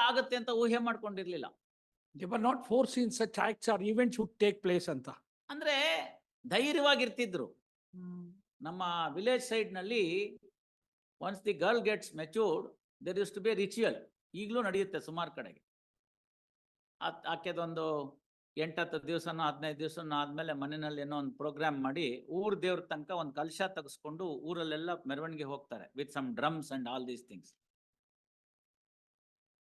ಆಗುತ್ತೆ ಅಂತ ಊಹೆ ಮಾಡ್ಕೊಂಡಿರ್ಲಿಲ್ಲ. They were not foreseen such acts or events would take place ಅಂತ. ಅಂದ್ರೆ ಧೈರ್ಯವಾಗಿರ್ತಿದ್ರು. ನಮ್ಮ ವಿಲೇಜ್ ಸೈಡ್ ನಲ್ಲಿ once the girl gets matured there use to be ritual. ಈಗಲೂ ನಡೆಯುತ್ತೆ ಸುಮಾರು ಕಡೆಗೆ. ಆಕೆದೊಂದು 8-10 ದಿವಸನೋ 15 ದಿವಸನೋ ಆದ್ಮೇಲೆ ಮನೆಯಲ್ಲಿ ಏನೋ ಒಂದು ಪ್ರೋಗ್ರಾಮ್ ಮಾಡಿ ಊರ್ ದೇವ್ರ ತನಕ ಒಂದು ಕಲಶ ತೆಗೆಸ್ಕೊಂಡು ಊರಲ್ಲೆಲ್ಲ ಮೆರವಣಿಗೆ ಹೋಗ್ತಾರೆ with some drums and all these things.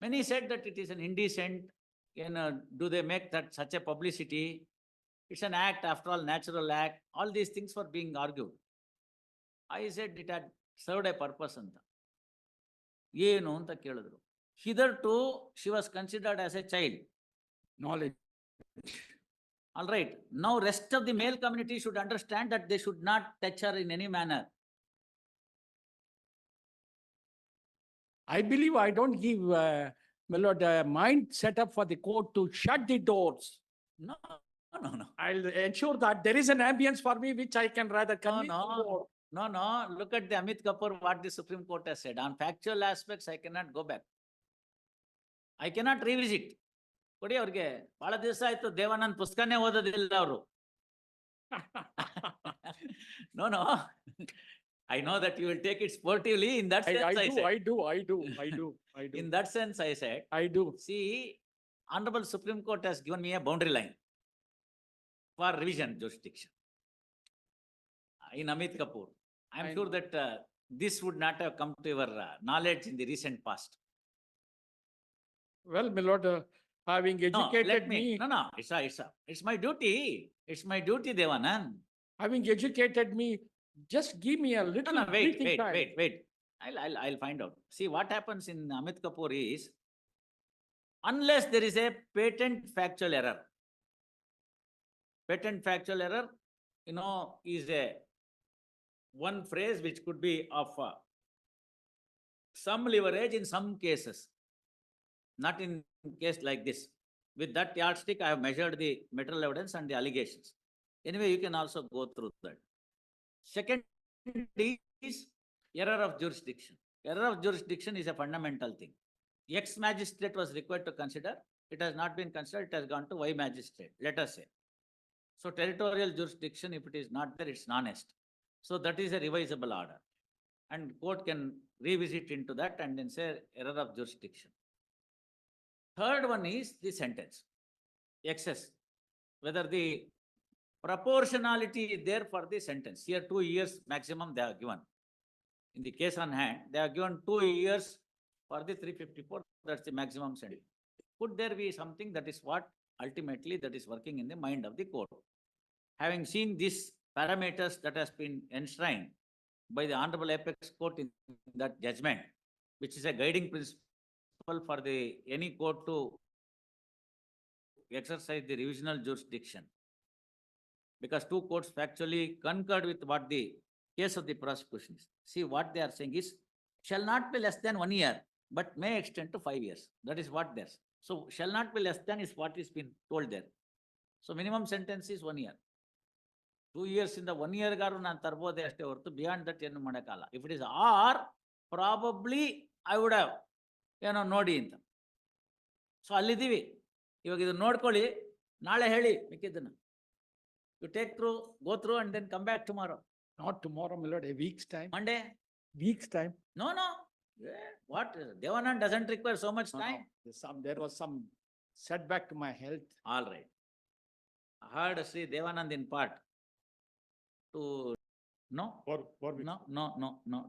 Many said that it is an indecent. Do they make that such a publicity? It's an act, after all, natural act. All these things were being argued. I said it had served a purpose anta. ಏನು ಅಂತ ಕೇಳಿದ್ರು. Hitherto she was considered as a child. Knowledge. All right. Now rest of the male community should understand that they should not touch her in any manner. I believe I don't give my lord mind set up for the court to shut the doors. No. I'll ensure that there is an ambience for me which I can rather convince the court. No. Look at the Amit Kapoor, what the Supreme Court has said. On factual aspects, I cannot go back. I cannot revisit. ಕೊಡಿ ಅವ್ರಿಗೆ ಬಹಳ ದಿವಸ ಆಯ್ತು ದೇವಾನಂದ್ ಪುಸ್ತಕನೇ ಓದೋದಿಲ್ಲ ಅವರು. No. I know that you will take it sportively. In that sense, I do. In that sense, I said, I do. See, Honorable Supreme Court has given me a boundary line for revision jurisdiction in Amit Kapoor. I am sure that this would not have come to your knowledge in the recent past. Well, my lord, having educated me. No. It's my duty. It's my duty, Devanand. Having educated me, just give me a little. No. Wait. I'll find out. See, what happens in Amit Kapoor is, unless there is a patent factual error, is a one phrase which could be of some leverage in some cases, not in case like this. With that yardstick, I have measured the material evidence and the allegations. Anyway, you can also go through that. Second is error of jurisdiction. Error of jurisdiction is a fundamental thing. Ex-magistrate was required to consider. It has not been considered. It has gone to Y magistrate, let us say. So territorial jurisdiction, if it is not there, it's non-est. So that is a revisable order. And court can revisit into that and then say error of jurisdiction. Third one is the sentence. Excess. Whether the proportionality is there for the sentence. Here 2 years maximum they are given. In the case on hand, they are given 2 years for the 354. That's the maximum sentence. Could there be something that is what ultimately that is working in the mind of the court? Having seen these parameters that has been enshrined by the Honorable Apex Court in that judgment, which is a guiding principle for any court to exercise the revisional jurisdiction, because 2 courts factually concurred with what the case of the prosecution is. See, what they are saying is, shall not be less than 1 year, but may extend to 5 years. That is what there's. So, shall not be less than is what is been told there. So, minimum sentence is 1 year. 2 years in the 1 year garu nan tarbode ashte hortu beyond that ಏನು ಮಾಡಕ್ಕಾಗಲ್ಲ. If it is or, probably I would have ನೋಡಿ ಅಂತ. So ಅಲ್ಲಿದ್ದೀವಿ ಇವಾಗ. ಇದು ನೋಡ್ಕೊಳ್ಳಿ, ನಾಳೆ ಹೇಳಿ ಮಿಕ್ಕಿದ್ದನ್ನ. You take through, go through and then come back tomorrow. Not tomorrow, my lord, a week's time. Monday? Week's time. No. What? Devanand doesn't require so much time. No. There was some setback to my health. All right. I heard Sri Devanand in part to no? 4 weeks. No.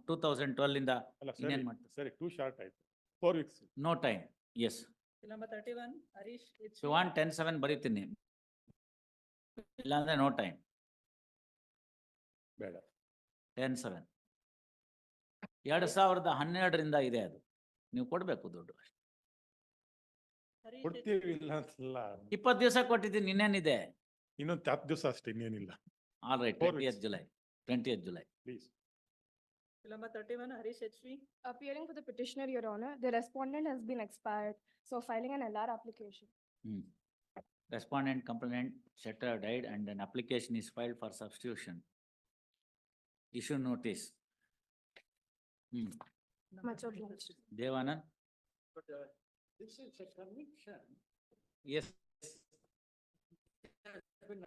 2012 in the Indian month. Sorry, too short ಆಯ್ತು. 4 weeks. No time. Yes. Number 31, Harish. If you want 10-7 ಬರೀತೀನಿ. ಇಲ್ಲಾಂದ್ರೆ no time. ಬೇಡ. 10-7. 2012 ಇದೆ ಅದು. ನೀವು ಕೊಡ್ಬೇಕು ದುಡ್ಡು. ಕೊಡ್ತೀವಿ ಇಲ್ಲ ಅಂತಲ್ಲ. 20 ದಿವಸ ಕೊಟ್ಟಿದ್ದೀನಿ, ಇನ್ನೇನಿದೆ? ಇನ್ನೊಂದು 10 ದಿವಸ ಅಷ್ಟೇ, ಇನ್ನೇನಿಲ್ಲ. All right, 20th July. Please. Number 31, Harish HV. Appearing for the petitioner, Your Honor, the respondent has been expired, so filing an LR application. Respondent, complainant, etc. died and an application is filed for substitution. Issue notice. Much obliged. Devanand? This is a conviction. Yes. Has been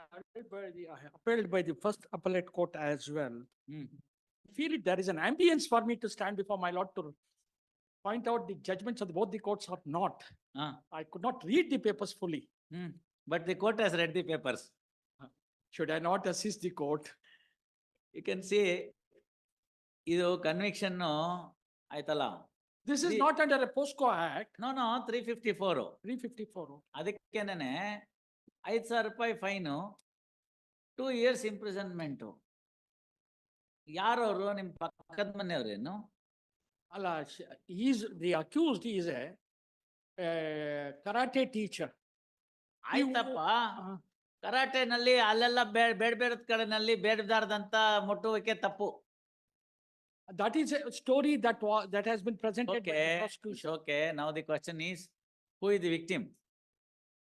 upheld by the first appellate court as well. Hmm. Feel it, there is an ambience for me to stand before my lord to point out the judgments of both the courts or not. Ah, I could not read the papers fully. hmm. But the court has read the papers. Should I not assist the court? You can see, ಇದು conviction ಆಯ್ತಲ್ಲ. This is The- not under a POSCO Act, no 354. 354. ಅದಕ್ಕೇನೆ 5,000 ರೂಪಾಯಿ fine, 2 years imprisonment. ಯಾರವರು ನಿಮ್ ಪಕ್ಕದ ಮನೆಯವ್ರೇನು? Allah, he is, the accused is a karate teacher. ಆಯ್ತಪ್ಪ, Uh, ಕರಾಟೆನಲ್ಲಿ ಅಲ್ಲೆಲ್ಲ ಬೇಡದ ಕಡೆನಲ್ಲಿ ಬೇಡದಾರ್ದಂತ ಮುಟ್ಟುವಿಕೆ ತಪ್ಪು. That is a story that has been presented by the Okay, prosecution. okay. Now the question is, who is the victim?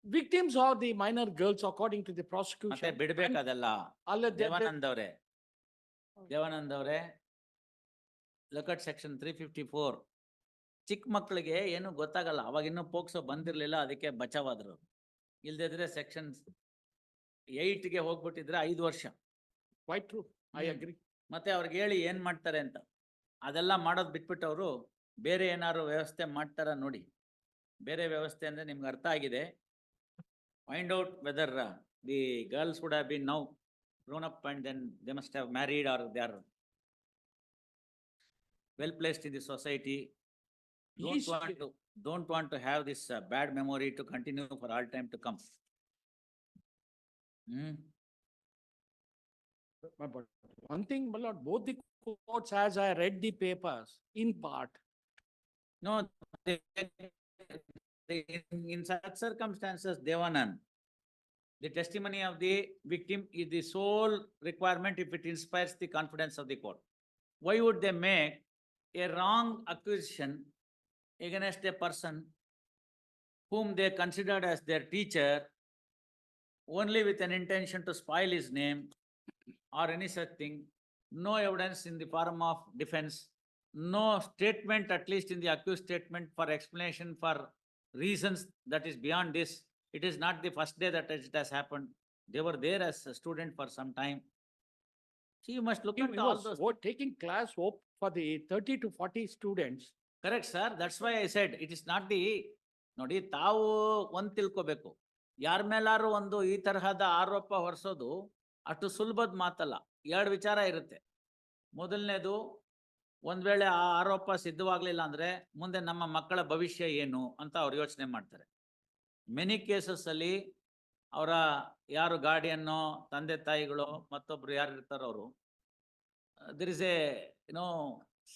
Victims are the minor girls according to the ಮತ್ತೆ prosecution. ಬಿಡ್ಬೇಕದಲ್ಲ. Allah, Devanand ಅವರೇ, ದೇವಾನಂದ್ ಅವರೇ, look at section 354. ಚಿಕ್ಕ ಮಕ್ಕಳಿಗೆ ಏನು ಗೊತ್ತಾಗಲ್ಲ, ಅವಾಗ ಇನ್ನೂ POCSO ಬಂದಿರ್ಲಿಲ್ಲ, ಅದಕ್ಕೆ ಬಚಾವಾದ್ರು. ಇಲ್ದಿದ್ರೆ ಸೆಕ್ಷನ್ 8ಗೆ ಹೋಗ್ಬಿಟ್ಟಿದ್ರೆ 5 ವರ್ಷ. Quite true. I Hmm. agree. ಮತ್ತೆ ಅವ್ರಿಗೆ ಹೇಳಿ ಏನ್ ಮಾಡ್ತಾರೆ ಅಂತ. ಅದೆಲ್ಲ ಮಾಡೋದ್ ಬಿಟ್ಬಿಟ್ಟು ಅವರು ಬೇರೆ ಏನಾದ್ರು ವ್ಯವಸ್ಥೆ ಮಾಡ್ತಾರ ನೋಡಿ. ಬೇರೆ ವ್ಯವಸ್ಥೆ ಅಂದ್ರೆ ನಿಮ್ಗೆ ಅರ್ಥ ಆಗಿದೆ. Find out whether the girls would have been now grown up and then they must have married or they are well placed in the society. He's- Don't want to have this bad memory to continue for all time to come. Hmm. But one thing, my lord, both the courts, as I read the papers in part, No, in such circumstances, Devanand, the testimony of the victim is the sole requirement if it inspires the confidence of the court. Why would they make a wrong accusation against a person whom they considered as their teacher only with an intention to spoil his name or any such thing? No evidence in the form of defense, no statement, at least in the accused statement, for explanation for reasons that is beyond this. It is not the first day that it has happened. They were there as a student for some time. So you must look he at all was those. taking class for the 30 to 40 students. Correct, sir. That's why I said it is not the, ನೋಡಿ ತಾವು ಒಂದ್ ತಿಳ್ಕೊಬೇಕು. ಯಾರ ಮೇಲಾರು ಒಂದು ಈ ತರಹದ ಆರೋಪ ಹೊರಿಸೋದು ಅಷ್ಟು ಸುಲಭದ ಮಾತಲ್ಲ. 2 ವಿಚಾರ ಇರುತ್ತೆ. ಮೊದಲನೇದು, ಒಂದ್ ವೇಳೆ ಆ ಆರೋಪ ಸಿದ್ಧವಾಗ್ಲಿಲ್ಲ ಅಂದ್ರೆ ಮುಂದೆ ನಮ್ಮ ಮಕ್ಕಳ ಭವಿಷ್ಯ ಏನು ಅಂತ ಅವ್ರು ಯೋಚನೆ ಮಾಡ್ತಾರೆ. ಮೆನಿ ಕೇಸಸ್ ಅಲ್ಲಿ ಅವರ ಯಾರು ಗಾರ್ಡಿಯನ್ನೋ, ತಂದೆ ತಾಯಿಗಳು, ಮತ್ತೊಬ್ರು ಯಾರು ಇರ್ತಾರೋ ಅವರು, there is a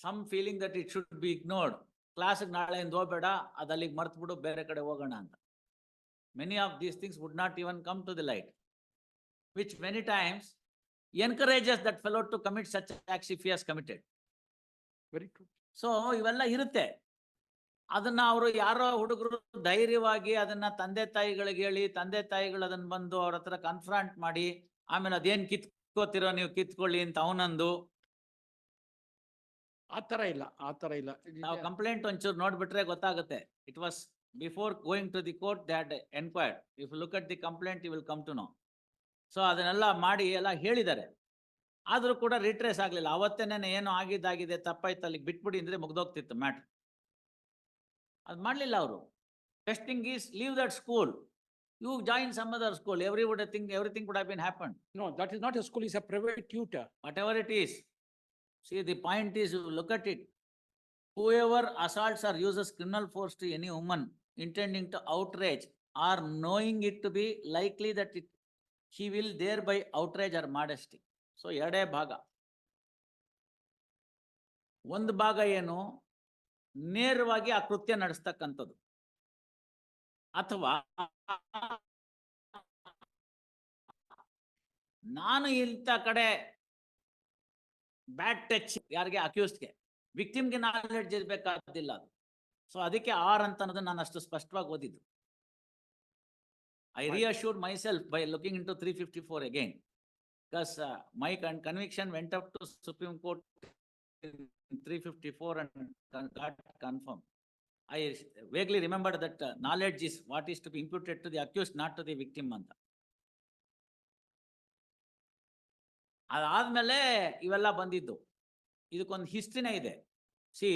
some feeling that it should be ignored. ಕ್ಲಾಸ್ಗೆ ನಾಳೆಯಿಂದ ಹೋಗ್ಬೇಡ, ಅದು ಅಲ್ಲಿಗೆ ಮರ್ತು ಬಿಡು, ಬೇರೆ ಕಡೆ ಹೋಗೋಣ ಅಂತ. Many of these things would not even come to the light, which many times encourages that fellow to commit such acts if he has committed. Very true. So ಇವೆಲ್ಲ ಇರುತ್ತೆ. ಅದನ್ನ ಅವರು ಯಾರೋ ಹುಡುಗರು ಧೈರ್ಯವಾಗಿ ಅದನ್ನ ತಂದೆ ತಾಯಿಗಳಿಗೆ ಹೇಳಿ, ತಂದೆ ತಾಯಿಗಳು ಅದನ್ನ ಬಂದು ಅವ್ರ ಹತ್ರ ಕನ್ಫ್ರಂಟ್ ಮಾಡಿ, ಆಮೇಲೆ ಅದೇನ್ ಕಿತ್ಕೋತಿರೋ ನೀವು ಕಿತ್ಕೊಳ್ಳಿ ಅಂತ ಅವನಂದು. ಆ ತರ ಇಲ್ಲ, ಆ ತರ ಇಲ್ಲ. ನಾವು ಕಂಪ್ಲೇಂಟ್ ಒಂಚೂರು ನೋಡ್ಬಿಟ್ರೆ ಗೊತ್ತಾಗುತ್ತೆ. It was before going to the court they had enquired. If you look at the complaint you will come to know. So ಅದನ್ನೆಲ್ಲ ಮಾಡಿ ಎಲ್ಲ ಹೇಳಿದ್ದಾರೆ. ಆದ್ರೂ ಕೂಡ ರಿಟ್ರೇಸ್ ಆಗ್ಲಿಲ್ಲ. ಅವತ್ತೇನೆ ಏನೋ ಆಗಿದ್ದಾಗಿದೆ, ತಪ್ಪಾಯ್ತು, ಅಲ್ಲಿಗೆ ಬಿಟ್ಬಿಡಿ ಅಂದ್ರೆ ಮುಗ್ದೋಗ್ತಿತ್ತು ಮ್ಯಾಟ್ರ್. ಅದ್ ಮಾಡ್ಲಿಲ್ಲ ಅವರು. Testing is leave that school, you join some other school, everything would have been happened. No, that is not a school, it's a private tutor. Whatever it is. See, the point is, you look at it. Whoever assaults or uses criminal force to any woman intending to outrage or knowing it to be likely that he will thereby outrage her modesty. So, ಎರಡೇ ಭಾಗ. ಒಂದು ಭಾಗ ಏನು, ನೇರವಾಗಿ ಆ ಕೃತ್ಯ ನಡೆಸ್ತಕ್ಕಂಥದ್ದು, ಅಥವಾ ನಾನು ಇಂಥ ಕಡೆ ಬ್ಯಾಡ್ ಟಚ್ ಯಾರಿಗೆ, ಅಕ್ಯೂಸ್ಡ್ಗೆ, ವಿಕ್ಟಿಮ್ಗೆ ನಾಲೆಡ್ಜ್ ಇರ್ಬೇಕಾದಿಲ್ಲ ಅದು. ಸೊ ಅದಕ್ಕೆ ಆರ್ ಅಂತ ಅನ್ನೋದು ನಾನು ಅಷ್ಟು ಸ್ಪಷ್ಟವಾಗಿ ಓದಿದ್ದು. I reassured myself by looking into 354 again, because my conviction went up to Supreme Court in 354 and got confirmed. I vaguely remember that knowledge is what is to be imputed to the accused, not to the victim ಅಂತ. ಅದಾದ್ಮೇಲೆ ಇವೆಲ್ಲ ಬಂದಿದ್ದು. ಇದಕ್ಕೊಂದು ಹಿಸ್ಟ್ರಿನೇ ಇದೆ. See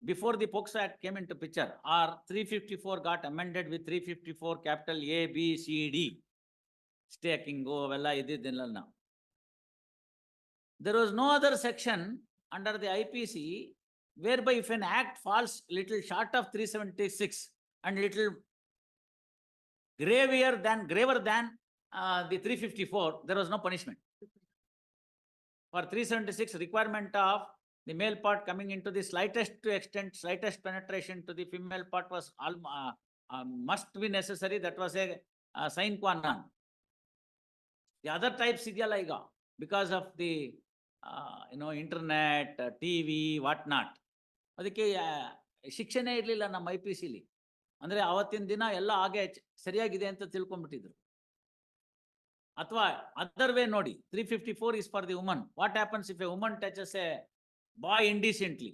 before the POCSO act came into picture, or 354 got amended with 354 capital A, B, C, D. Stalking ಅವೆಲ್ಲ ಇದ್ದಿದ್ದೆಲ್ಲ. There was no other section under the IPC whereby if an act falls little short of 376 and little graver than the 354, there was no punishment. For 376, requirement of the male part coming into the slightest to extent, slightest penetration to the female part was must be necessary. That was a sine qua non. The other types ಇದೆಯಲ್ಲ ಈಗ, because of the internet, TV, what not. ಅದಕ್ಕೆ ಶಿಕ್ಷೆನೇ ಇರಲಿಲ್ಲ ನಮ್ಮ IPCಲಿ. ಅಂದ್ರೆ ಅವತ್ತಿನ ದಿನ ಎಲ್ಲ ಹಾಗೆ ಸರಿಯಾಗಿದೆ ಅಂತ ತಿಳ್ಕೊಂಡ್ಬಿಟ್ಟಿದ್ರು. ಅಥವಾ ಅದರ್ ವೇ ನೋಡಿ, 354 is for the woman. What happens if a woman touches a boy indecently?